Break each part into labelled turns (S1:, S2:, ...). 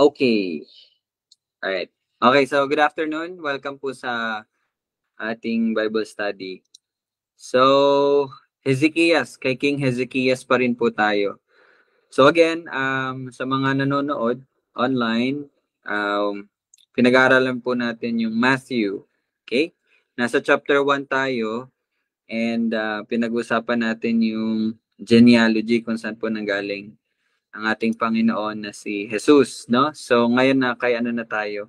S1: Okay. Alright. Okay, so good afternoon. Welcome po sa ating Bible study. So, Hezekias, kay King Hezekias pa rin po tayo. So again, sa mga nanonood online, pinag-aaralan po natin yung Matthew. Okay? Nasa chapter 1 tayo and pinag-usapan natin yung genealogy kung saan po nanggaling ang ating Panginoon na si Jesus, no? So ngayon na kay ano na tayo?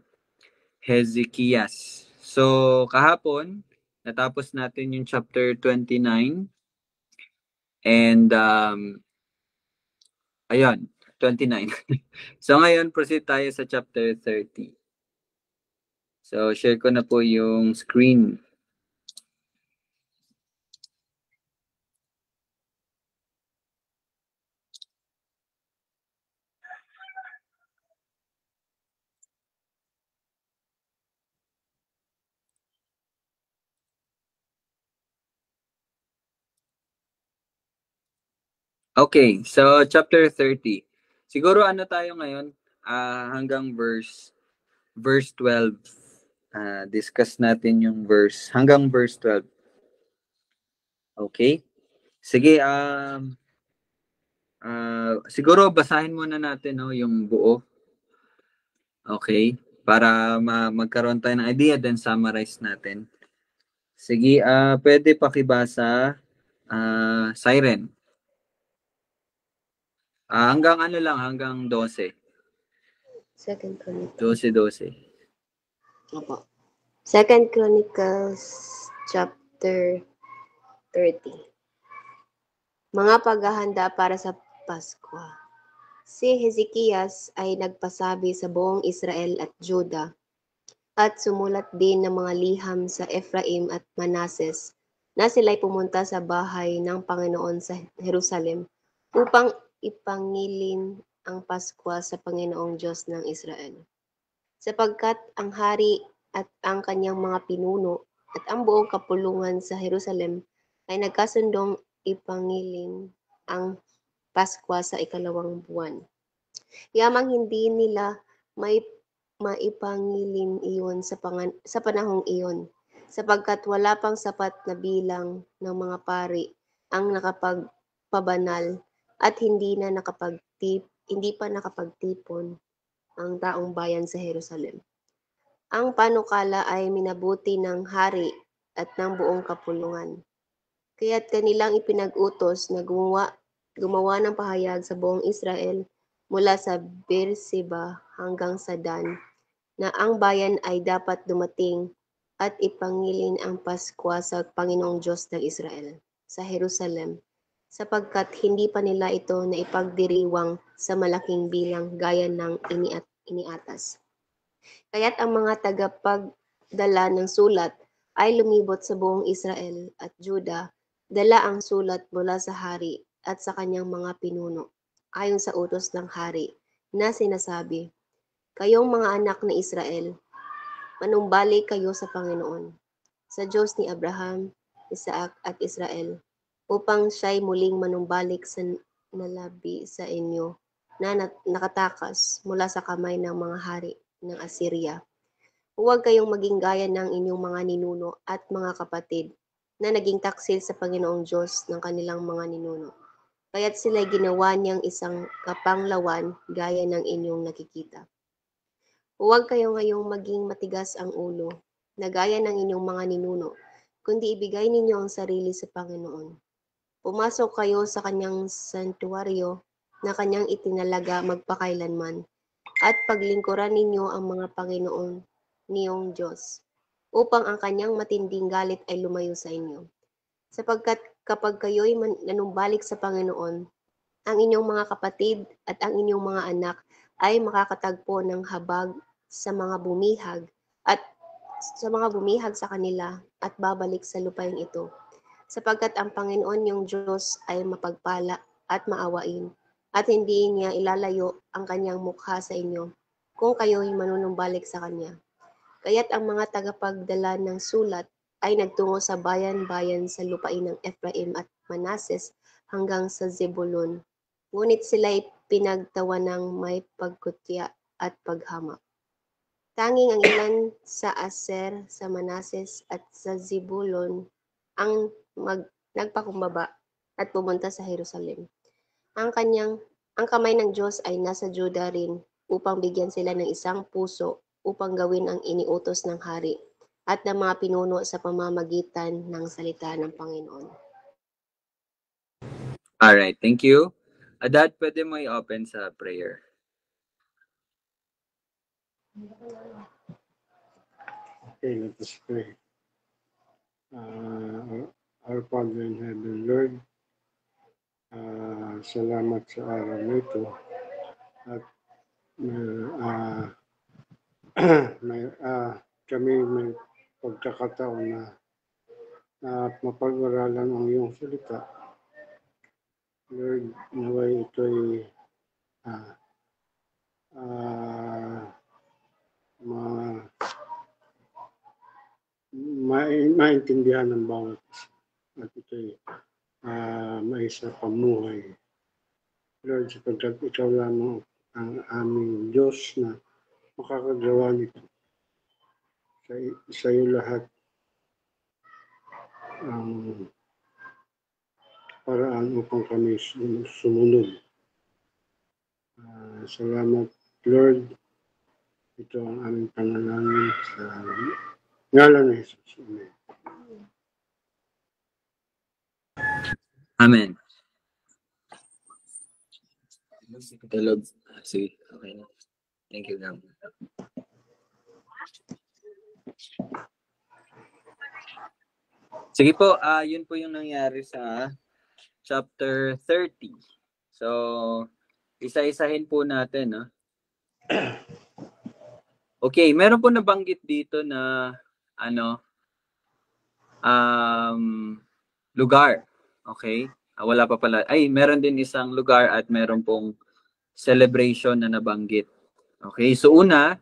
S1: Hezekias. So kahapon, natapos natin yung chapter 29 and ayun, 29. So ngayon, proceed tayo sa chapter 30. So share ko na po yung screen. Okay, so chapter 30. Siguro ano tayo ngayon? Hanggang verse 12. Discuss natin yung verse hanggang verse 12. Okay? Sige, siguro basahin muna natin no, yung buo. Okay? Para magkaroon tayo ng idea, then summarize natin. Sige, pwede pakibasa, Siren. Hanggang ano lang, hanggang 12.
S2: Second Chronicles.
S1: 12.
S2: Opo. Second Chronicles chapter 30. Mga paghahanda para sa Pasko. Si Hezekias ay nagpasabi sa buong Israel at Juda at sumulat din ng mga liham sa Ephraim at Manases na sila'y pumunta sa bahay ng Panginoon sa Jerusalem upang ipangilin ang Pasko sa Panginoong Diyos ng Israel. Sapagkat ang hari at ang kanyang mga pinuno at ang buong kapulungan sa Jerusalem ay nagkasundong ipangilin ang Pasko sa ikalawang buwan. Yamang hindi nila maipangilin iyon sa panahong iyon, sapagkat wala pang sapat na bilang ng mga pari ang nakapagpabanal at hindi pa nakapagtipon ang taong bayan sa Jerusalem. Ang panukala ay minabuti ng hari at ng buong kapulungan. Kaya't kanilang ipinag-utos na gumawa ng pahayag sa buong Israel mula sa Beersheba hanggang sa Dan na ang bayan ay dapat dumating at ipangilin ang Pasko sa Panginoong Diyos ng Israel sa Jerusalem, sapagkat hindi pa nila ito naipagdiriwang sa malaking bilang gaya ng iniatas. Kaya't ang mga tagapagdala ng sulat ay lumibot sa buong Israel at Juda, dala ang sulat mula sa hari at sa kanyang mga pinuno, ayon sa utos ng hari, na sinasabi, "Kayong mga anak ni Israel, manumbalik kayo sa Panginoon, sa Diyos ni Abraham, Isaac at Israel, upang siya'y muling manumbalik sa nalabi sa inyo na nakatakas mula sa kamay ng mga hari ng Assyria. Huwag kayong maging gaya ng inyong mga ninuno at mga kapatid na naging taksil sa Panginoong Diyos ng kanilang mga ninuno. Kaya't sila'y ginawa niyang isang kapanglawan gaya ng inyong nakikita. Huwag kayo ngayong maging matigas ang ulo, na gaya ng inyong mga ninuno, kundi ibigay ninyo ang sarili sa Panginoon. Pumasok kayo sa kanyang santuaryo na kanyang itinalaga magpakailanman, at paglingkuran ninyo ang mga Panginoon niyong Diyos, upang ang kanyang matinding galit ay lumayo sa inyo. Sapagkat kapag kayo'y nanumbalik sa Panginoon, ang inyong mga kapatid at ang inyong mga anak ay makakatagpo ng habag sa mga bumihag sa kanila at babalik sa lupain ito. Sapagkat ang Panginoon yung Diyos ay mapagpala at maawain, at hindi niya ilalayo ang kanyang mukha sa inyo kung kayo'y manunumbalik sa kanya. Kaya't ang mga tagapagdala ng sulat ay nagtungo sa bayan-bayan sa lupain ng Ephraim at Manases hanggang sa Zebulun. Ngunit sila'y pinagtawa ng may pagkutya at paghamak. Tanging ang ilan sa Aser, sa Manases at sa Zebulon ang nagpakumbaba at pumunta sa Jerusalem. Ang kamay ng Diyos ay nasa Juda rin upang bigyan sila ng isang puso upang gawin ang iniutos ng hari at ng mga pinuno sa pamamagitan ng salita ng Panginoon.
S1: Alright, thank you. Dad, pwede mo i-open sa prayer.
S3: Okay, let us pray. Our Father in heaven, Lord, salamat sa araw nito at kami may pagkakataon na mapag-aralan ang iyong salita. Lord, naway ito'y maintindihan ng bawat isa at ito'y may sa pamuhay. Lord, sapagkat ikaw lamang ang aming Diyos na makakagawa nito. Sa iyo lahat ang paraan upang kami sumunod. Salamat, Lord. Ito ang aming panalangin sa ngalan ni Jesus. Amen.
S1: Amen. Tulog. Sige, okay na. Thank you, God. Sige po, yun po yung nangyari sa chapter 30. So, isa-isahin po natin, no? Okay, meron po nabanggit dito na lugar. Okay? Wala pa pala. Ay, meron din isang lugar at meron pong celebration na nabanggit. Okay, so una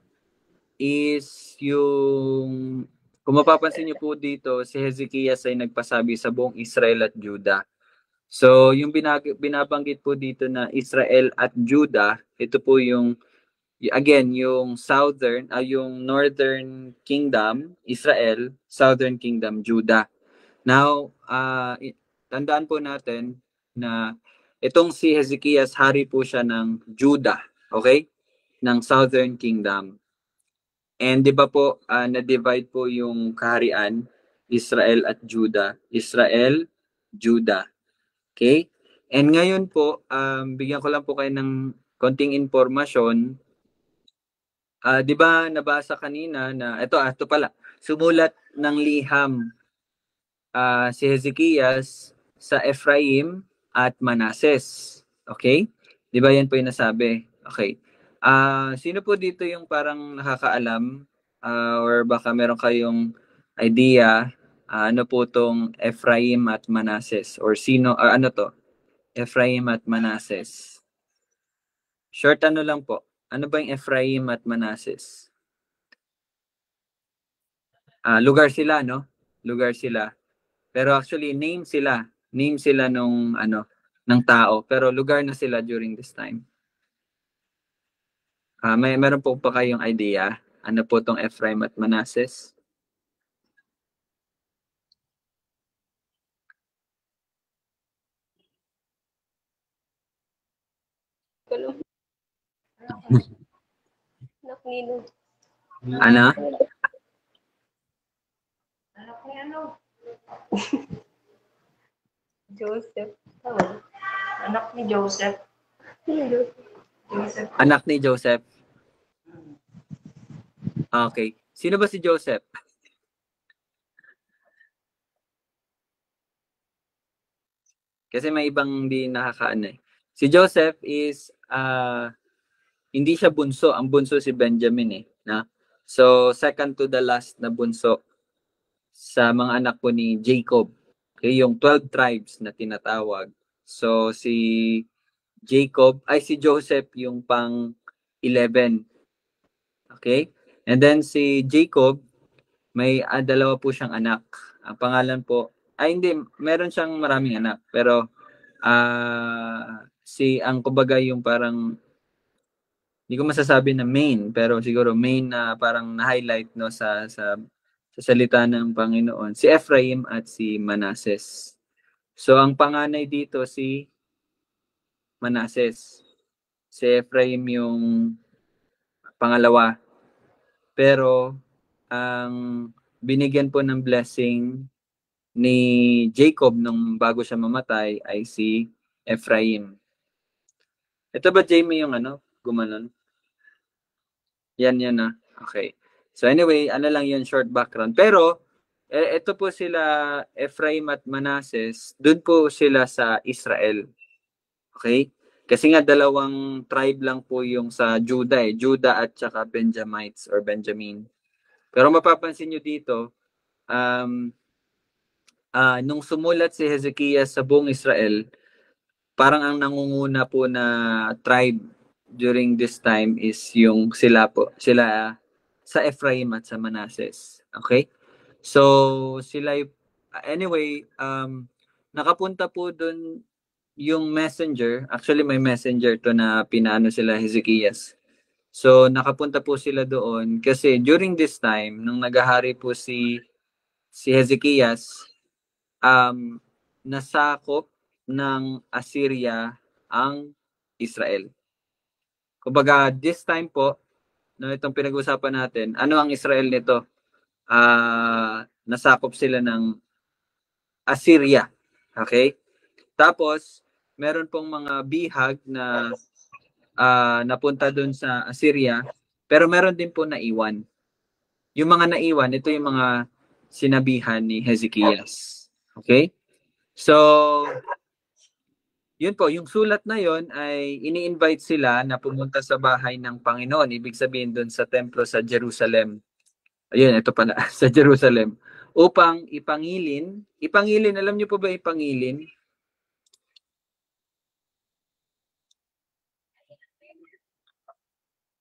S1: is yung, kung mapapansin niyo po dito, si Hezekias ay nagpasabi sa buong Israel at Juda. So, yung binabanggit po dito na Israel at Juda, ito po yung, again, yung yung Northern Kingdom, Israel, Southern Kingdom, Juda. Now, tandaan po natin na itong si Hezekias, hari po siya ng Juda, okay? Ng Southern Kingdom. And di ba po, na-divide po yung kaharian, Israel at Juda. Israel, Juda. Okay? And ngayon po, bigyan ko lang po kayo ng konting informasyon. Di ba nabasa kanina na, ito pala, sumulat ng liham si Hezekias sa Ephraim at Manases. Okay? Di ba yan po yung nasabi? Okay. Sino po dito yung parang nakakaalam or baka meron kayong idea ano po tong Ephraim at Manases or sino ano to? Ephraim at Manases. Short ano lang po. Ano ba yung Ephraim at Manases? Lugar sila, no? Lugar sila. Pero actually name sila nung ng tao, pero lugar na sila during this time. Meron po pa kayong idea? Ano po tong Ephraim at Manases?
S2: Anak Nino.
S1: Ano?
S2: Joseph.
S4: Anak ni Joseph.
S1: Anak ni Joseph. Okay. Sino ba si Joseph? Kasi may ibang di nakakaano eh. Si Joseph is hindi siya bunso. Ang bunso si Benjamin eh. Na? So, second to the last na bunso sa mga anak po ni Jacob. Okay, yung 12 tribes na tinatawag. So, si Joseph yung pang 11. Okay? And then si Jacob, may dalawa po siyang anak. Ang pangalan po, hindi, meron siyang maraming anak. Pero, ang kumbaga yung parang hindi ko masasabi na main, pero siguro main na parang na-highlight no sa salita ng Panginoon, si Ephraim at si Manases. So ang panganay dito si Manases. Si Ephraim yung pangalawa. Pero ang binigyan po ng blessing ni Jacob nung bago siya mamatay ay si Ephraim. Ito ba, Jamie, yung gumanon? Yan na. Okay. So anyway, lang yun, short background. Pero, ito po sila, Ephraim at Manases, dun po sila sa Israel. Okay? Kasi nga dalawang tribe lang po yung sa Judah Judah at saka Benjamites or Benjamin. Pero mapapansin nyo dito, nung sumulat si Hezekiah sa buong Israel, parang ang nangunguna po na tribe during this time is yung sila sa Ephraim at sa Manases. Okay? So, anyway, nakapunta po dun yung messenger. Actually, may messenger to na pinaano sila Hezekiah. So, nakapunta po sila doon kasi during this time, nung naghahari po si Hezekiah, nasakop ng Assyria ang Israel. Kumbaga, this time po, no, itong pinag-usapan natin, ano ang Israel nito? Nasakop sila ng Assyria. Okay? Tapos, meron pong mga bihag na napunta doon sa Assyria, pero meron din po naiwan. Yung mga naiwan, ito yung mga sinabihan ni Hezekiah. Okay? So, yun po, yung sulat na yon ay ini-invite sila na pumunta sa bahay ng Panginoon. Ibig sabihin doon sa templo sa Jerusalem. Ayun, ito pala, sa Jerusalem. Upang ipangilin, alam niyo po ba ipangilin?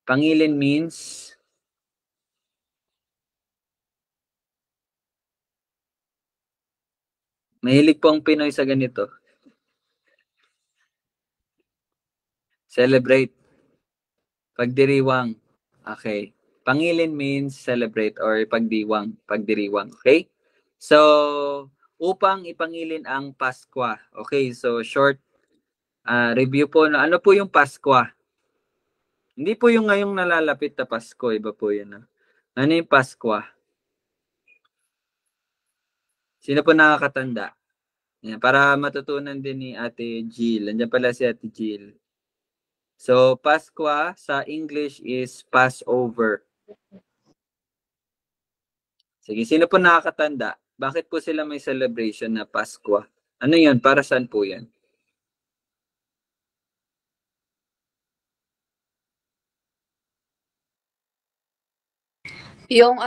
S1: Pangilin means mahilig po ang Pinoy sa ganito. Celebrate. Pagdiriwang. Okay. Pangilin means celebrate or pagdiriwang. Okay? So, upang ipangilin ang Paskwa. Okay, so short review po na ano po yung Paskwa. Hindi po yung ngayong nalalapit na Pasko, iba po yun. Ano yung Paskwa? Sino po nakakatanda? Yan, para matutunan din ni Ate Jill. Nandiyan pala si Ate Jill. So, Paskwa sa English is Passover. Sige, sino po nakakatanda? Bakit po sila may celebration na Paskwa? Ano yun? Para saan po yan?
S5: Yung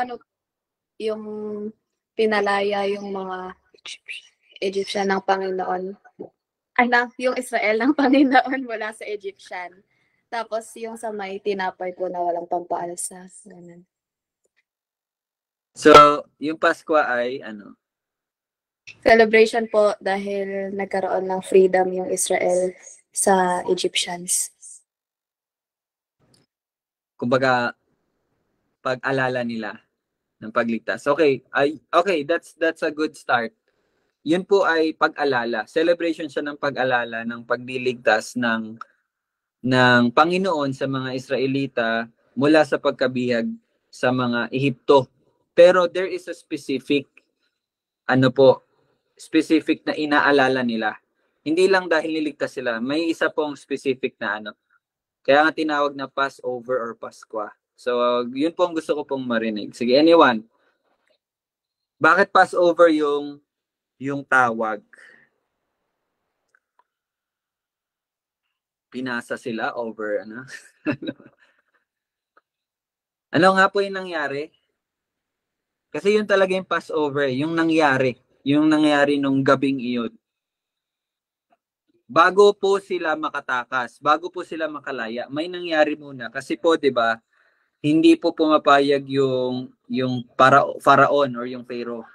S5: pinalaya yung mga Egyptian ng Panginoon. Yung Israel ng Panginoon mula sa Egyptian. Tapos yung sa may tinapay po na walang pampaalsa. Ganun.
S1: So, yung Paskwa ay ano?
S5: Celebration po dahil nagkaroon ng freedom yung Israel sa Egyptians.
S1: Kumbaga, pag-alala nila ng pagligtas. Okay, that's a good start. Yun po ay pag-alala. Celebration siya ng pag-alala ng pagliligtas ng Panginoon sa mga Israelita mula sa pagkabihag sa mga Ehipto. Pero there is a specific na inaalala nila. Hindi lang dahil niligtas sila, may isa pong specific na Kaya nga tinawag na Passover or Paskwa. So, yun po ang gusto ko pong marinig. Sige, anyone? Bakit Passover yung tawag? Pinasa sila over, Ano nga po yung nangyari? Kasi yun talaga yung Passover, yung nangyari nung gabing iyon. Bago po sila makatakas, bago po sila makalaya, may nangyari muna. Kasi po, 'di ba, hindi po pumapayag yung Pharaon or yung Pharaoh.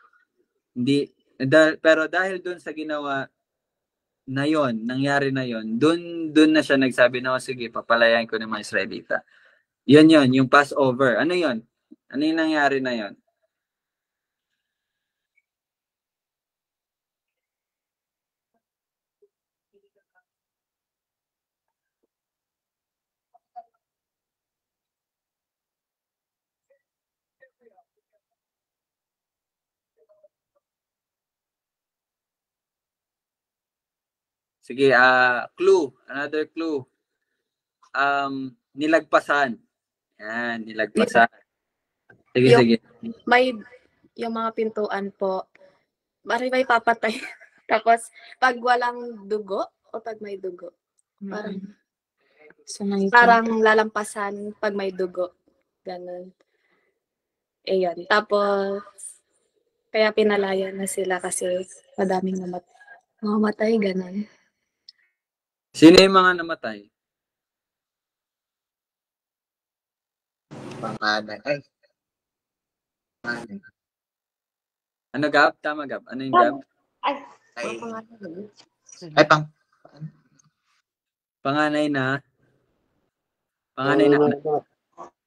S1: Hindi pero dahil doon sa ginawa na yon, nangyari na yon, dun na siya nagsabi na, sige, papalayain ko ng mga Israelita. Yon, yung Passover. Ano yon? Ano yung nangyari na yon? Sige, clue. Another clue. Nilagpasan. Yan, nilagpasan. Sige,
S5: Yung-
S1: sige.
S5: May yung mga pintuan po, may papatay. Tapos, pag walang dugo o pag may dugo. Parang lalampasan pag may dugo. Ganun. Ayun. Tapos, kaya pinalaya na sila kasi madaming mamatay, ganun.
S1: Sino yung mga namatay?
S6: Panganay. Ay.
S1: Ano, Gab? Tama, Gab. Ano yung Gab?
S6: Ay. Ay,
S1: Panganay na.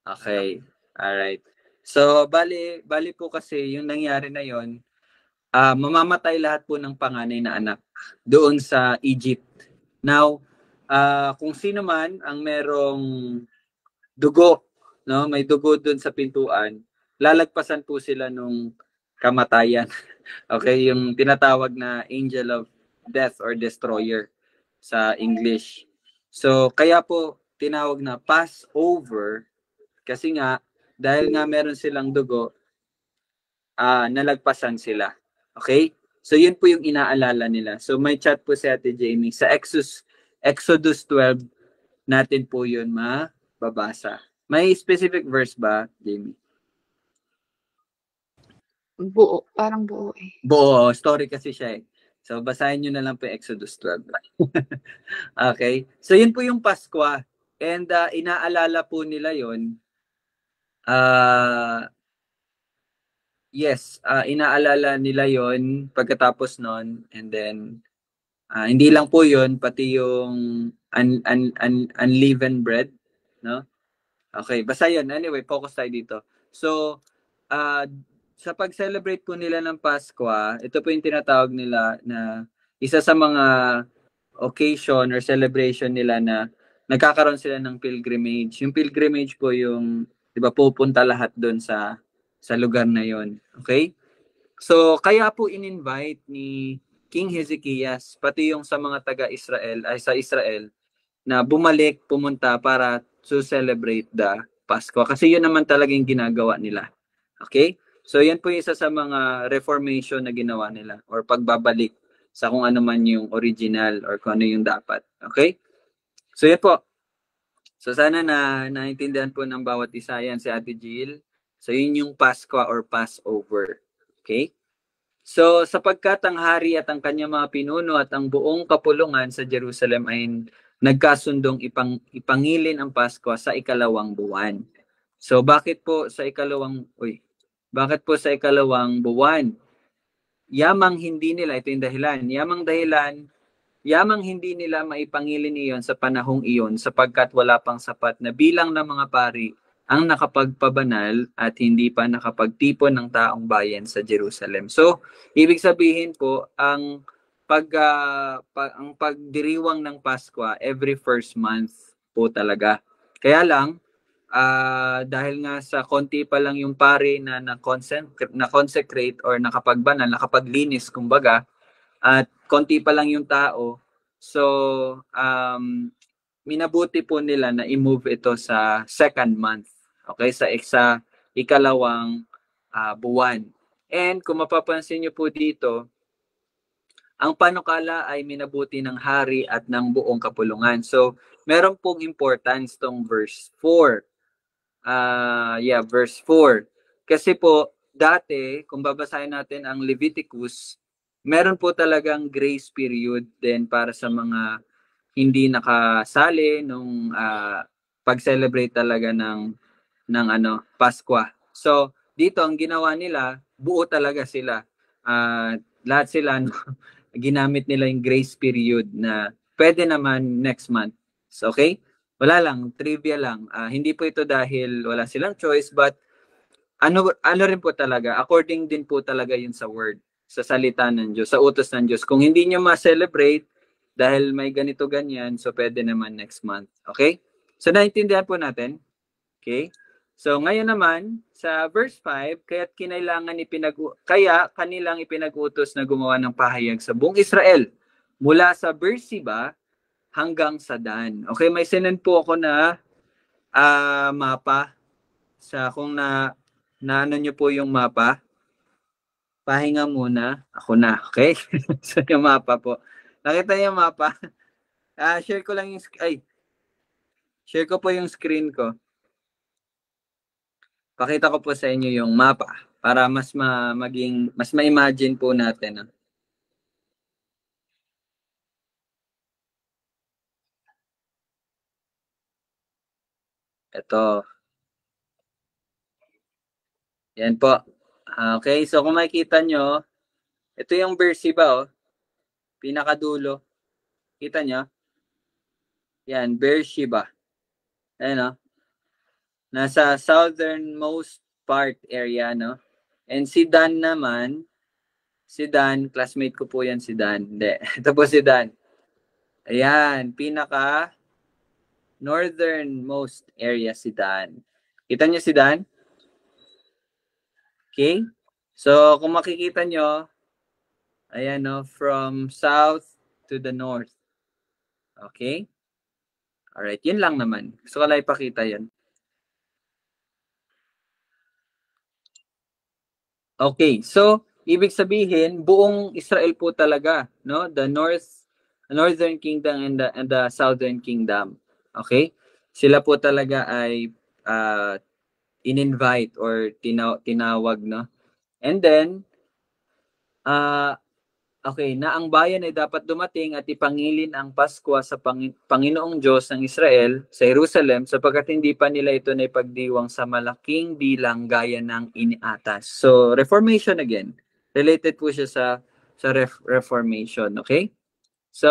S1: Okay. Alright. So, bali po kasi yung nangyari na yon, mamamatay lahat po ng panganay na anak doon sa Egypt. Now, kung sino man ang merong dugo, no, may dugo doon sa pintuan, lalagpasan po sila nung kamatayan. Okay, yung tinatawag na angel of death or destroyer sa English. So, kaya po tinawag na Passover kasi nga dahil nga meron silang dugo, nalagpasan sila. Okay? So, yun po yung inaalala nila. So, may chat po si Ate Jamie. Sa Exodus 12, natin po yun mababasa. May specific verse ba, Jamie?
S5: Buo. Parang buo eh.
S1: Buo. Story kasi siya eh. So, basahin nyo na lang po yung Exodus 12. Okay? So, yun po yung Pasko. And inaalala po nila yun. Yes, inaalala nila yon pagkatapos nun. And then, hindi lang po yon pati yung unleavened bread. No? Okay, basta yun. Anyway, focus tayo dito. So, sa pag-celebrate po nila ng Pasko, ito po yung tinatawag nila na isa sa mga occasion or celebration nila na nagkakaroon sila ng pilgrimage. Yung pilgrimage po yung, di ba, pupunta lahat doon sa lugar na yon. Okay? So, kaya po in-invite ni King Hezekias, pati yung sa mga taga-Israel, ay sa Israel, na bumalik, pumunta para to celebrate the Pasko. Kasi yun naman talaga yung ginagawa nila. Okay? So, yan po yung isa sa mga reformation na ginawa nila or pagbabalik sa kung ano man yung original or kung ano yung dapat. Okay? So, yan po. So, sana na naintindihan po ng bawat isa yan si Ate Jill. So, yun yung Pasko or Passover. Okay? So, sapagkat ang hari at ang kanyang mga pinuno at ang buong kapulungan sa Jerusalem ay nagkasundong ipangilin ang Pasko sa ikalawang buwan. So, bakit po sa ikalawang buwan? Yamang hindi nila, ito yung dahilan, yamang hindi nila maipangilin iyon sa panahong iyon sapagkat wala pang sapat na bilang ng mga pari ang nakapagpabanal at hindi pa nakapagtipon ng taong bayan sa Jerusalem. So, ibig sabihin po, ang pagdiriwang ng Pasko every first month po talaga. Kaya lang, dahil nga sa konti pa lang yung pari na na-consecrate or nakapagbanal, nakapaglinis kumbaga, at konti pa lang yung tao, so minabuti po nila na i-move ito sa second month. Okay, sa ikalawang buwan. And kung mapapansin niyo po dito, ang panukala ay minabuti ng hari at ng buong kapulungan. So, meron pong importance tong verse 4. Verse 4. Kasi po, dati, kung babasahin natin ang Leviticus, meron po talagang grace period din para sa mga hindi nakasali nung pag-celebrate talaga ng Pasko. So, dito ang ginawa nila, buo talaga sila. Lahat sila ginamit nila yung grace period na pwede naman next month. So, okay? Wala lang, trivia lang. Hindi po ito dahil wala silang choice, but ano rin po talaga, according din po talaga yun sa word, sa salita ng Diyos, sa utos ng Diyos. Kung hindi nyo ma-celebrate dahil may ganito ganyan, so pwede naman next month. Okay? So, naintindihan po natin. Okay? So, ngayon naman, sa verse 5, kaya kanilang ipinag-utos na gumawa ng pahayag sa buong Israel mula sa Beersheba hanggang sa Dan. Okay, may sinend po ako na mapa sa kung na ano nyo po yung mapa. Pahinga muna. Ako na, okay? So, yung mapa po. Nakita niyo yung mapa? Share ko lang yung share ko po yung screen ko. Pakita ko po sa inyo yung mapa para mas ma-imagine po natin. Ito. Yan po. Okay, so kung makikita nyo, ito yung Beersheba, pinakadulo. Kita nyo? Yan, Beersheba. Ayan, nasa southernmost part area, no? And si Dan naman, classmate ko po yan si Dan. Hindi, ito po si Dan. Ayan, pinaka northernmost area si Dan. Kita nyo si Dan? Okay? So, kung makikita nyo, ayan, from south to the north. Okay? Alright, yun lang naman. Gusto ko lang ipakita yan. Okay, so ibig sabihin buong Israel po talaga, no? The northern kingdom and the southern kingdom. Okay? Sila po talaga ay in-invite or tinawag, no? And then okay, na ang bayan ay dapat dumating at ipangilin ang Pasko sa Panginoong Diyos ng Israel sa Jerusalem sapagkat hindi pa nila ito na ipagdiwang sa malaking bilang gaya ng iniatas. So, Reformation again. Related po siya sa Reformation, okay? So,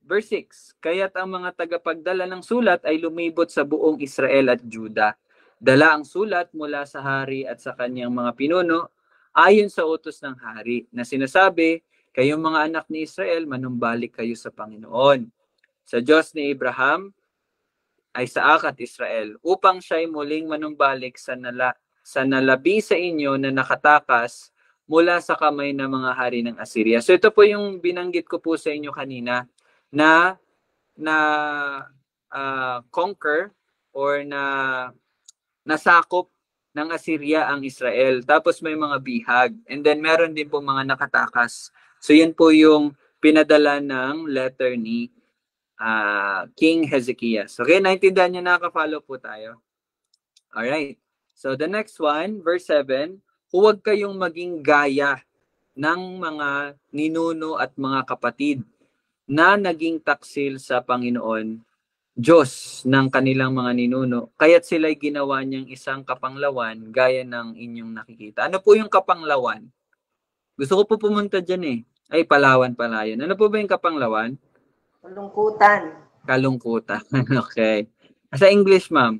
S1: verse 6, kaya't ang mga tagapagdala ng sulat ay lumibot sa buong Israel at Juda. Dala ang sulat mula sa hari at sa kanyang mga pinuno ayon sa utos ng hari na sinasabi, kayong mga anak ni Israel, manumbalik kayo sa Panginoon, sa Diyos ni Abraham, Isaac at Israel, upang siya'y muling manumbalik sa nalabi sa inyo na nakatakas mula sa kamay ng mga hari ng Assyria. So ito po yung binanggit ko po sa inyo kanina na conquer or na nasakop ng Assyria ang Israel. Tapos may mga bihag. And then meron din po mga nakatakas. So yun po yung pinadala ng letter ni King Hezekiah. Okay, naintindihan niyo, nakaka-follow po tayo. Alright. So the next one, verse 7, huwag kayong maging gaya ng mga ninuno at mga kapatid na naging taksil sa Panginoon Diyos ng kanilang mga ninuno, kaya't sila'y ginawa niyang isang kapanglawan gaya ng inyong nakikita. Ano po yung kapanglawan? Gusto ko po pumunta dyan Ay, Palawan pala yun. Ano po ba yung kapanglawan?
S4: Kalungkutan.
S1: Kalungkutan. Okay. Sa English, ma'am?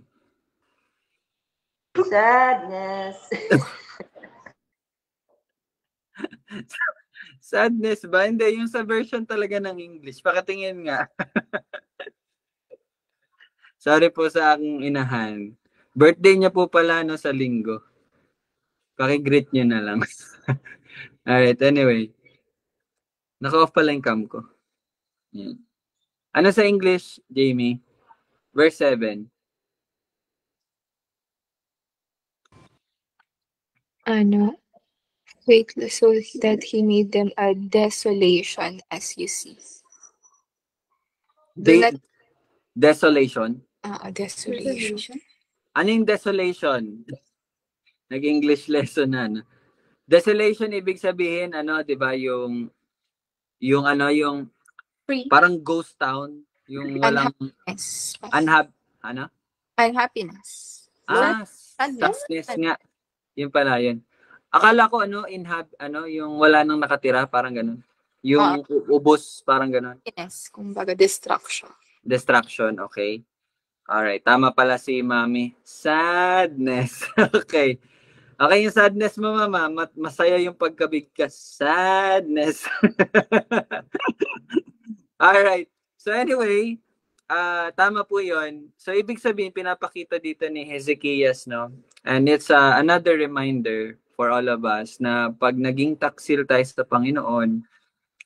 S4: Sadness.
S1: Sadness ba? Hindi, yung sa version talaga ng English. Pakatingin nga. Sorry po sa aking inahan. Birthday niya po pala sa linggo. Paki-greet niyo na lang. Alright, anyway. Naka-off pala yung cam ko. Yan. Ano sa English, Jamie? Verse 7.
S6: Wait, so that he made them a desolation as you see.
S1: Desolation?
S6: Desolation.
S1: Ano yung desolation? Nag-English lesson na. Desolation, ibig sabihin, 'di ba, yung
S6: Free.
S1: parang ghost town, yung walang
S6: Unhappiness.
S1: Sadness nga. Yun pala yun. Akala ko yung wala nang nakatira, parang ganun. Yung ubos, parang ganun.
S6: Yes, kumbaga distraction.
S1: Distraction, okay. Alright, tama pala si Mami. Sadness. Okay. Okay, yung sadness mo, Mama. Masaya yung pagkabigkas. Sadness. Alright. So anyway, tama po yun. So ibig sabihin, pinapakita dito ni Hezekias, no? And it's another reminder for all of us na pag naging taksil tayo sa Panginoon,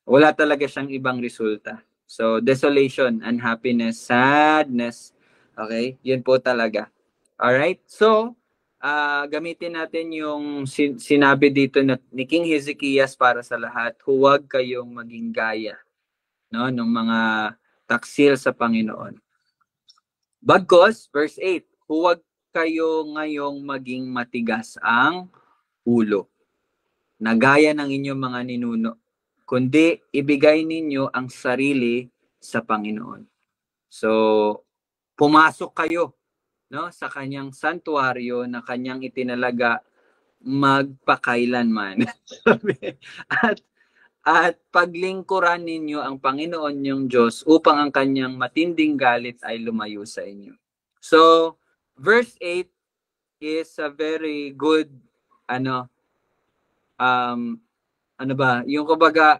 S1: wala talaga siyang ibang resulta. So desolation, unhappiness, sadness, okay? Yun po talaga. Alright? So, gamitin natin yung sinabi dito ni King Hezekias para sa lahat, huwag kayong maging gaya, no, ng mga taksil sa Panginoon. Bagkus, verse 8, huwag kayo ngayong maging matigas ang ulo, na gaya ng inyong mga ninuno, kundi ibigay ninyo ang sarili sa Panginoon. So, pumasok kayo, no, sa kanyang santuaryo na kanyang itinalaga magpakailanman. at paglingkuran ninyo ang Panginoon yung Diyos upang ang kanyang matinding galit ay lumayo sa inyo. So, verse 8 is a very good, yung kumbaga,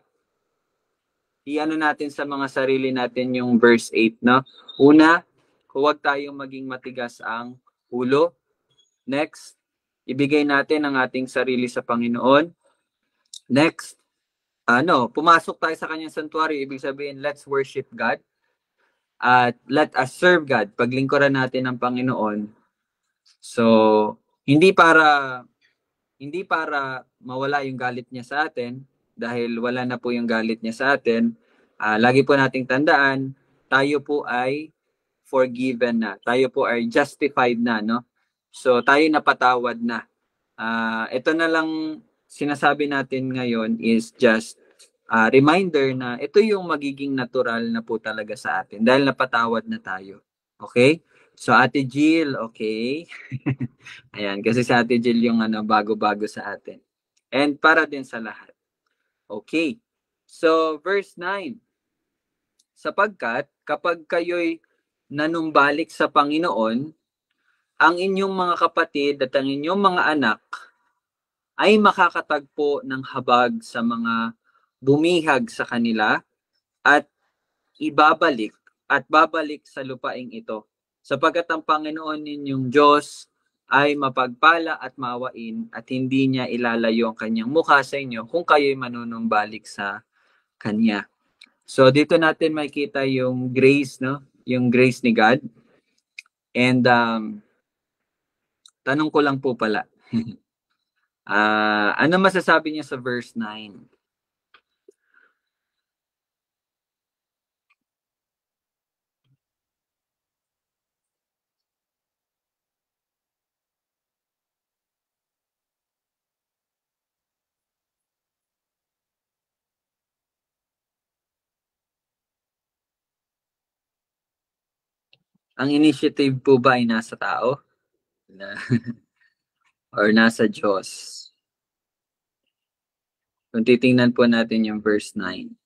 S1: iano natin sa mga sarili natin yung verse 8, no? Una, huwag tayong maging matigas ang ulo. Next, ibigay natin ang ating sarili sa Panginoon. Next, pumasok tayo sa kanyang santuario, ibig sabihin, let's worship God. At let us serve God. Paglingkuran natin ang Panginoon. So, hindi para mawala yung galit niya sa atin, dahil wala na po yung galit niya sa atin. Lagi po nating tandaan, tayo po ay forgiven na. Tayo po ay justified na, no? So, tayo napatawad na. Ito na lang sinasabi natin ngayon is just reminder na ito yung magiging natural na po talaga sa atin dahil napatawad na tayo. Okay? So, Ate Jill, okay? Ayan, kasi si Ate Jill yung bago-bago sa atin. And para din sa lahat. Okay. So, verse 9. Sapagkat kapag kayo'y nanumbalik sa Panginoon, ang inyong mga kapatid at ang inyong mga anak ay makakatagpo ng habag sa mga bumihag sa kanila at babalik sa lupaing ito. Sapagkat ang Panginoon ninyong Diyos ay mapagpala at maawain at hindi niya ilalayo ang kanyang mukha sa inyo kung kayo'y manunumbalik sa kanya. So dito natin makita yung grace, no? Yung grace ni God. And tanong ko lang po pala. Ano masasabi niya sa verse 9? Ang initiative po ba ay nasa tao? Or nasa Diyos? Kung titingnan po natin yung verse 9.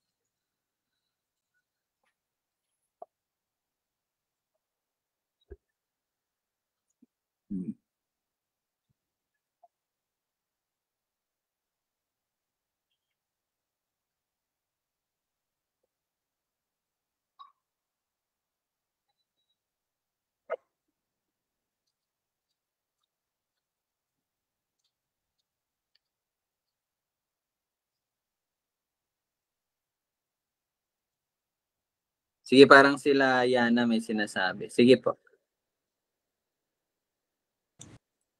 S1: Sige, parang sila Yana may sinasabi. Sige po.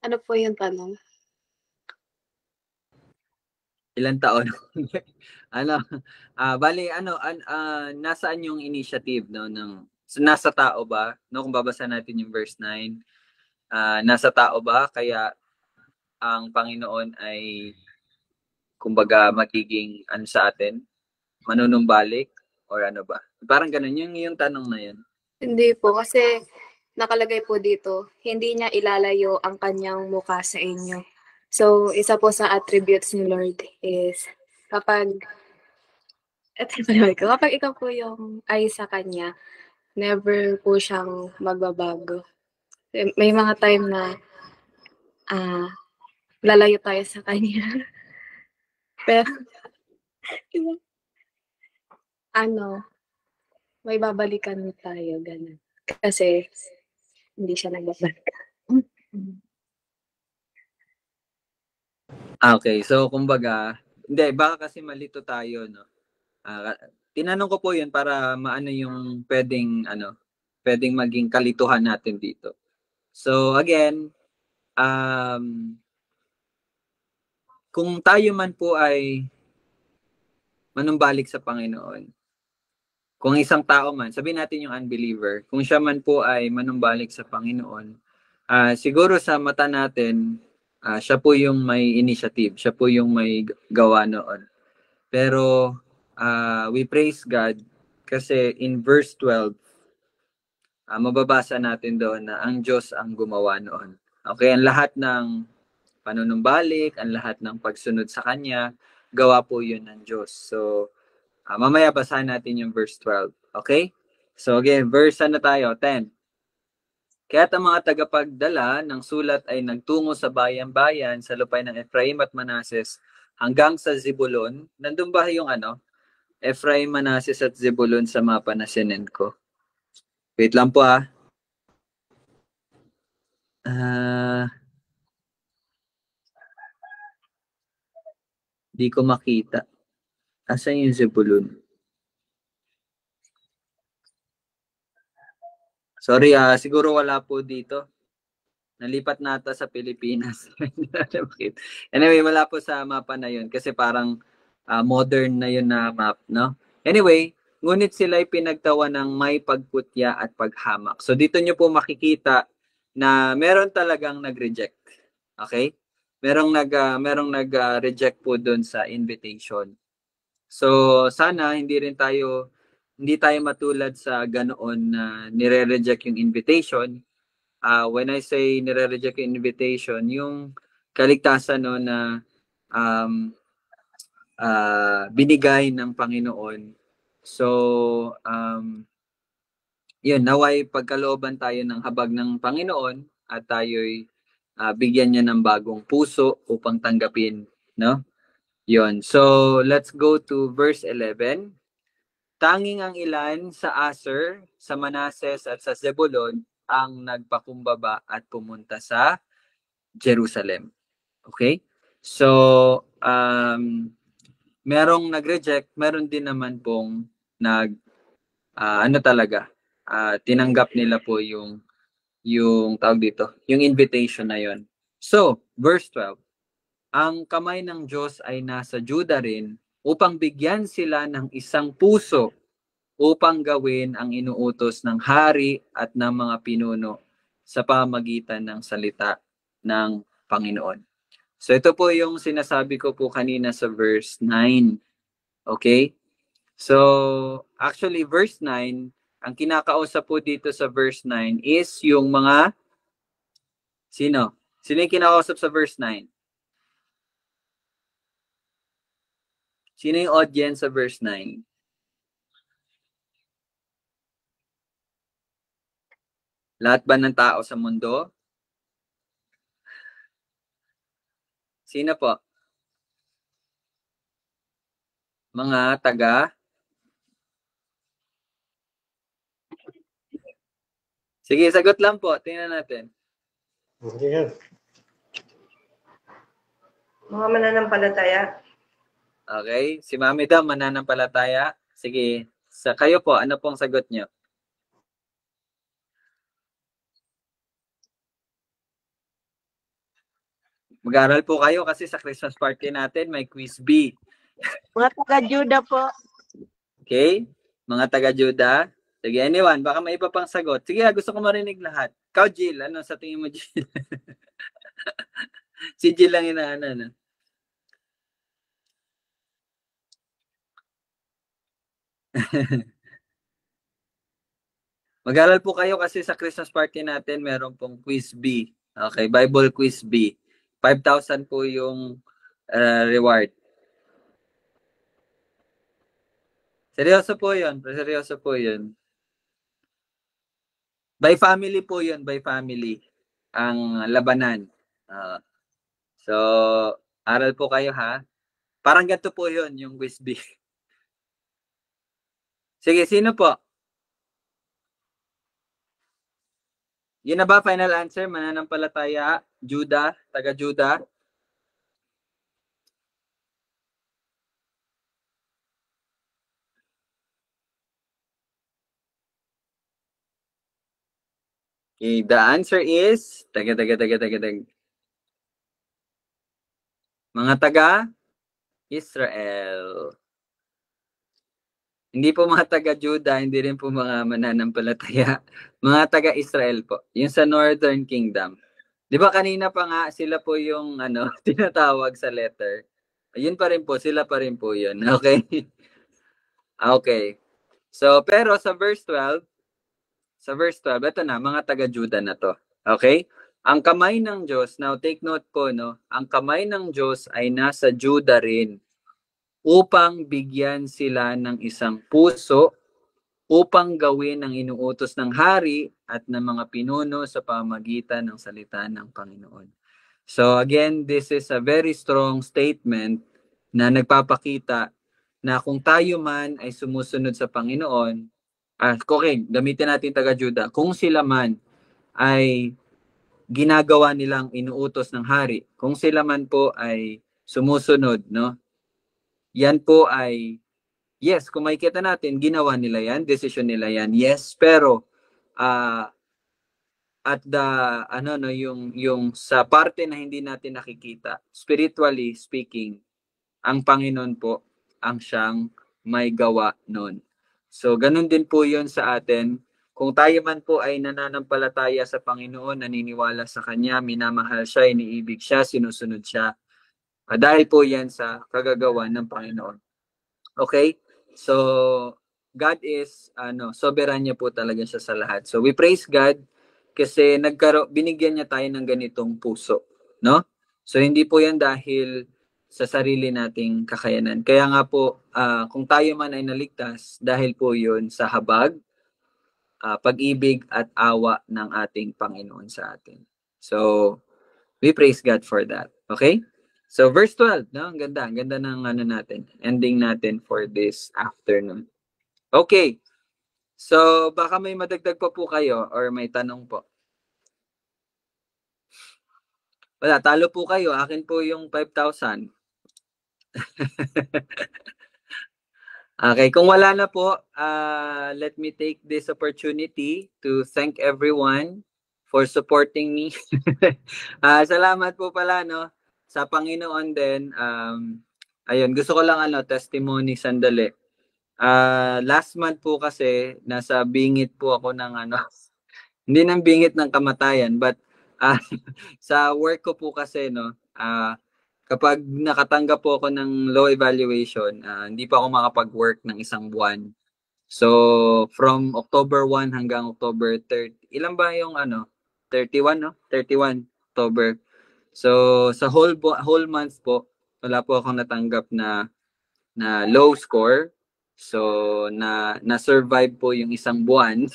S5: Ano po yung tanong?
S1: Ilang taon? Bali, nasaan yung initiative, no? Nasa tao ba? No, kung babasa natin yung verse 9, nasa tao ba? Kaya ang Panginoon ay, kumbaga, magiging sa atin? Manunumbalik? Or ano ba? Parang ganun, yung tanong na yun.
S5: Hindi po, kasi nakalagay po dito, hindi niya ilalayo ang kanyang mukha sa inyo. So, isa po sa attributes ni Lord is kapag Ito yung paliwanag ko. Kapag ikaw po yung ay sa kanya, never po siyang magbabago. May mga time na lalayo tayo sa kanya. Pero, diba, may babalikan tayo, ganun. Kasi, hindi siya nagbabalik.
S1: Okay, so kumbaga, hindi, baka kasi malito tayo, no? Tinanong ko po yun para maano yung pwedeng maging kalituhan natin dito. So again, kung tayo man po ay manumbalik sa Panginoon, kung isang tao man, sabihin natin yung unbeliever, kung siya man po ay manumbalik sa Panginoon, siguro sa mata natin, siya po yung may initiative, siya po yung may gawa noon. Pero we praise God kasi in verse 12, mababasa natin doon na ang Diyos ang gumawa noon. Okay, ang lahat ng panunumbalik, ang lahat ng pagsunod sa Kanya, gawa po yun ng Diyos. So, mamaya basahin natin yung verse 12. Okay? So again, verse 10. Kaya't ang mga tagapagdala ng sulat ay nagtungo sa bayan-bayan sa lupay ng Ephraim at Manases hanggang sa Zebulon. Nandun ba yung Ephraim, Manases at Zebulon sa mapa na sinend ko? Wait lang po di ko makita. Asan yung Zebulon? Sorry, siguro wala po dito. Nalipat nata sa Pilipinas. Anyway, wala po sa mapa na yun kasi parang modern na yun na map, no? Anyway, ngunit sila ay pinagtawa ng may pagputya at paghamak. So dito nyo po makikita na meron talagang nag-reject. Okay? Merong nag-reject po doon sa invitation. So sana hindi tayo matulad sa ganoon na nire-reject yung invitation. When I say nire-reject yung invitation, yung kaligtasan no na binigay ng Panginoon. So, yun, naway pagkalooban tayo ng habag ng Panginoon at tayo'y bigyan niya ng bagong puso upang tanggapin, no? Yun. So, let's go to verse 11. Tanging ang ilan sa Aser, sa Manases at sa Zebulon ang nagpakumbaba at pumunta sa Jerusalem. Okay? So, merong nag-reject, meron din naman pong tinanggap nila po yung tawag dito, yung invitation na yon. So, verse 12. Ang kamay ng Diyos ay nasa Juda rin upang bigyan sila ng isang puso upang gawin ang inuutos ng hari at ng mga pinuno sa pamagitan ng salita ng Panginoon. So ito po yung sinasabi ko po kanina sa verse 9. Okay? So actually verse 9, ang kinakausap po dito sa verse 9 is yung mga sino? Sino yung kinakausap sa verse 9? Sino yung audience sa verse 9? Lahat ba ng tao sa mundo? Sino po? Mga taga? Sige, sagot lang po. Tingnan natin.
S3: Okay.
S4: Mga mananampalataya.
S1: Okay. Si Mami daw, mananampalataya. Sige. Sa kayo po, ano pong sagot nyo? Mag-aral po kayo kasi sa Christmas party natin may quiz B.
S7: Mga taga-Juda po.
S1: Okay? Mga taga-Juda. Sige, anyone, baka may iba pang sagot. Sige, gusto ko marinig lahat. Ikaw, Jill, ano sa tingin mo, Jill? Si Jill lang inaano. Mag-aral po kayo kasi sa Christmas party natin meron pong quiz B. Okay, Bible quiz B. 5,000 po yung reward. Seryoso po yun. Seryoso po yun. By family po yun. By family. Ang labanan. So, aral po kayo ha. Parang ganito po yun, yung quiz B. Sige, sino po? Yun na ba final answer? Mananampalataya, Juda, taga Juda. Okay, the answer is mga taga Israel. Hindi po mga taga Juda, hindi rin po mga mananampalataya. Mga taga Israel po. Yung sa Northern Kingdom. Di ba kanina pa nga sila po yung tinatawag sa letter. Yun pa rin po, sila pa rin po yun. Okay? Okay. So, pero sa verse 12, ito na, mga taga-Juda na to. Okay? Ang kamay ng Diyos, now take note po, no? Ang kamay ng Diyos ay nasa Juda rin upang bigyan sila ng isang puso upang gawin ang inuutos ng hari at ng mga pinuno sa pamagitan ng salita ng Panginoon. So again, this is a very strong statement na nagpapakita na kung tayo man ay sumusunod sa Panginoon, okay, gamitin natin taga-Juda, kung sila man ay ginagawa nilang inuutos ng hari, kung sila man po ay sumusunod, no? Yan po ay yes, kung makikita natin, ginawa nila yan, decision nila yan, yes, pero at the yung sa parte na hindi natin nakikita, spiritually speaking, ang Panginoon po ang siyang may gawa noon. So ganun din po 'yon sa atin. Kung tayo man po ay nananampalataya sa Panginoon, naniniwala sa Kanya, minamahal siya, iniibig siya, sinusunod siya, dahil po yan sa kagagawan ng Panginoon. Okay? So, God is, soberanya niya po talaga siya sa lahat. So, we praise God kasi binigyan niya tayo ng ganitong puso. No? So, hindi po yan dahil sa sarili nating kakayanan. Kaya nga po, kung tayo man ay naligtas, dahil po yun sa habag, pag-ibig at awa ng ating Panginoon sa atin. So, we praise God for that. Okay? So, verse 12, no? Ang ganda ng natin. Ending natin for this afternoon. Okay. So, baka may madagdag pa po kayo or may tanong po. Wala, talo po kayo. Akin po yung 5,000. Okay, kung wala na po, let me take this opportunity to thank everyone for supporting me. Salamat po pala, no? Sa Panginoon din, ayun, gusto ko lang testimony sandali. Last month po kasi, nasa bingit po ako ng hindi ng bingit ng kamatayan, but sa work ko po kasi, no, kapag nakatanggap po ako ng low evaluation, hindi pa ako makapag-work ng isang buwan. So, from October 1 hanggang October 30, ilan ba yung 31, no? 31 October. So, sa whole month po, wala po akong natanggap na low score. So, na-survive po yung isang buwan.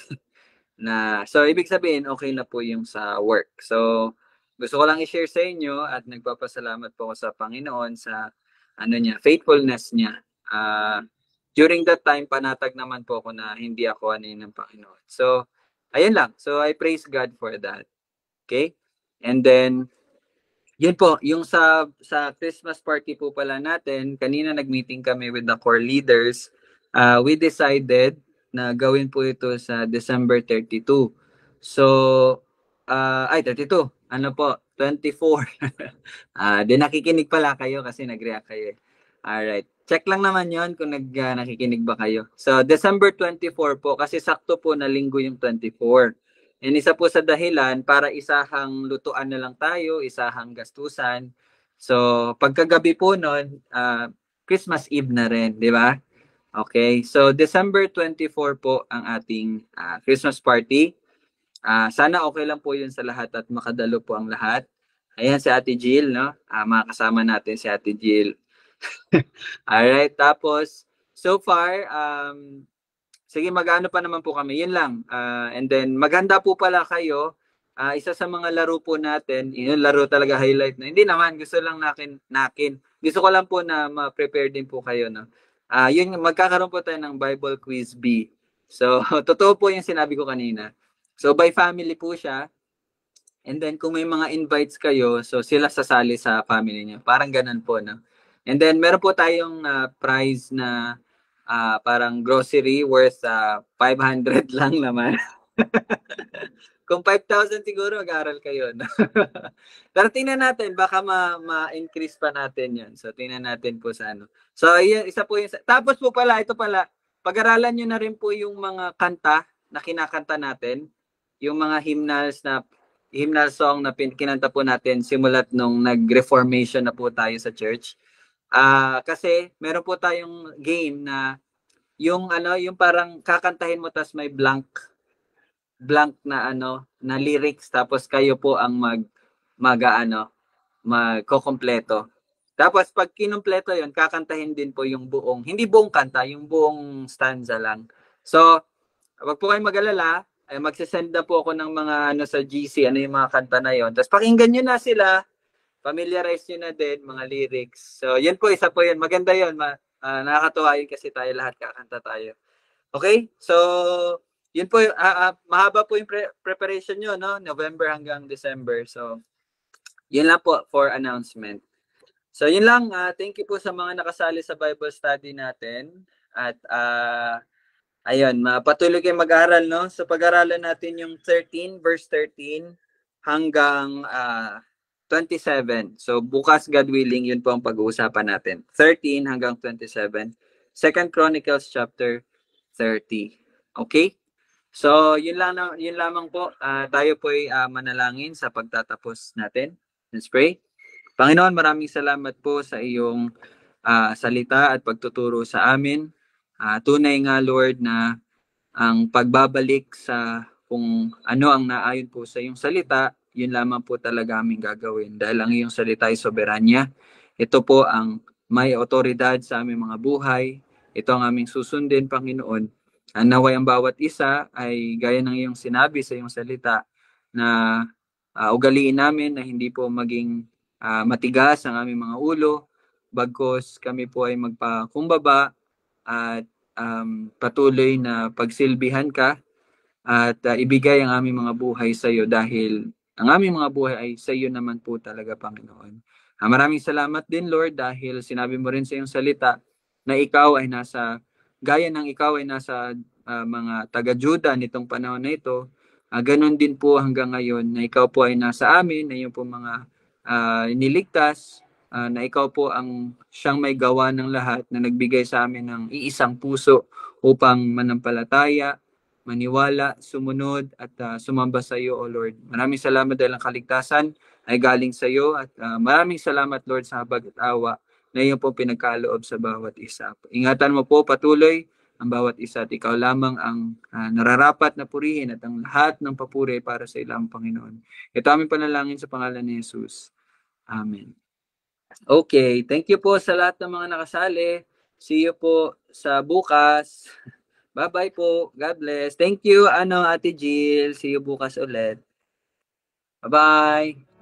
S1: So, ibig sabihin, okay na po yung sa work. So, gusto ko lang i-share sa inyo at nagpapasalamat po ako sa Panginoon sa faithfulness niya. During that time, panatag naman po ako na hindi ako ng Panginoon. So, ayun lang. So, I praise God for that. Okay? And then, yun po, yung sa Christmas party po pala natin, kanina nag-meeting kami with the core leaders. We decided na gawin po ito sa December 32. So, 32. 24. Di nakikinig pala kayo kasi nag-react kayo. Alright. Check lang naman yon kung nakikinig ba kayo. So, December 24 po, kasi sakto po na linggo yung 24. And isa po sa dahilan para isahang lutuan na lang tayo, isahang gastusan. So, pagkagabi po nun, Christmas Eve na rin, di ba? Okay, so December 24 po ang ating Christmas party. Sana okay lang po yun sa lahat at makadalo po ang lahat. Ayan si Ate Jill, no? Makakasama natin si Ate Jill. Alright, tapos so far, sige, mag-ano pa naman po kami. Yun lang. And then, maghanda po pala kayo. Isa sa mga laro po natin, yun, laro talaga highlight na. Hindi naman, gusto lang nakin. Gusto ko lang po na ma-prepare din po kayo. No? Yun, magkakaroon po tayo ng Bible Quiz B. So, totoo po yung sinabi ko kanina. So, by family po siya. And then, kung may mga invites kayo, so sila sasali sa family niyo. Parang ganun po, no? And then, meron po tayong prize na parang grocery worth 500 lang naman. Kung 5,000 siguro, mag-aaral kayo. No? Pero tingnan natin, baka ma-increase pa natin yan. So, tingnan natin po sa ano. So, yun, isa po yung... Tapos po pala, ito pala, pag-aralan nyo na rin po yung mga kanta na kinakanta natin. Yung mga hymnal song na kinanta po natin simulat nung nag-reformation na po tayo sa church. Kasi meron po tayong game na yung parang kakantahin mo tas may blank na na lyrics tapos kayo po ang magkokompleto. Tapos pag kinumpleto 'yon, kakantahin din po yung hindi buong kanta, yung buong stanza lang. So, wag po kayong mag-alala, magsisend na po ako ng mga sa GC, yung mga kanta na 'yon. Tapos pakinggan niyo na sila. Familiarize nyo na din mga lyrics. So, yan po, isa po yan. Maganda yun. Nakakatuwa yun kasi tayo lahat kakanta tayo. Okay? So, yun po, mahaba po yung preparation nyo, no? November hanggang December. So, yun lang po for announcement. So, yun lang. Thank you po sa mga nakasali sa Bible study natin. At, ayun, patuloy kayong mag-aral, no? So, pag-aralan natin yung 13, verse 13 hanggang 27. So, bukas, God willing, yun po ang pag-uusapan natin. 13 hanggang 27. 2 Chronicles chapter 30. Okay? So, yun lamang po. Tayo po ay manalangin sa pagtatapos natin. Let's pray. Panginoon, maraming salamat po sa iyong salita at pagtuturo sa amin. Tunay nga, Lord, na ang pagbabalik sa kung ano ang naayon po sa iyong salita, yun lamang po talaga aming gagawin. Dahil ang iyong salita ay soberanya. Ito po ang may otoridad sa aming mga buhay. Ito ang aming susundin, Panginoon. Naway ang bawat isa ay gaya ng iyong sinabi sa iyong salita na ugaliin namin na hindi po maging matigas ang aming mga ulo. Bagkos kami po ay magpakumbaba at patuloy na pagsilbihan ka at ibigay ang aming mga buhay sa iyo dahil ang aming mga buhay ay sa iyo naman po talaga, Panginoon. Maraming salamat din, Lord, dahil sinabi mo rin sa iyong salita na ikaw ay gaya ng ikaw ay nasa mga taga-Juda nitong panahon na ito, ganun din po hanggang ngayon na ikaw po ay nasa amin, na iyong po mga iniligtas, na ikaw po ang siyang may gawa ng lahat na nagbigay sa amin ng iisang puso upang manampalataya, maniwala, sumunod at sumamba sa iyo, O Lord. Maraming salamat dahil ang kaligtasan ay galing sa iyo at maraming salamat, Lord, sa habag at awa na iyo po pinagkaloob sa bawat isa. Ingatan mo po patuloy ang bawat isa at ikaw lamang ang nararapat na purihin at ang lahat ng papuri para sa ilang Panginoon. Ito aming panalangin sa pangalan ni Jesus. Amen. Okay, thank you po sa lahat ng mga nakasali. See you po sa bukas. Bye-bye po. God bless. Thank you, Ate Jill. See you bukas ulit. Bye-bye.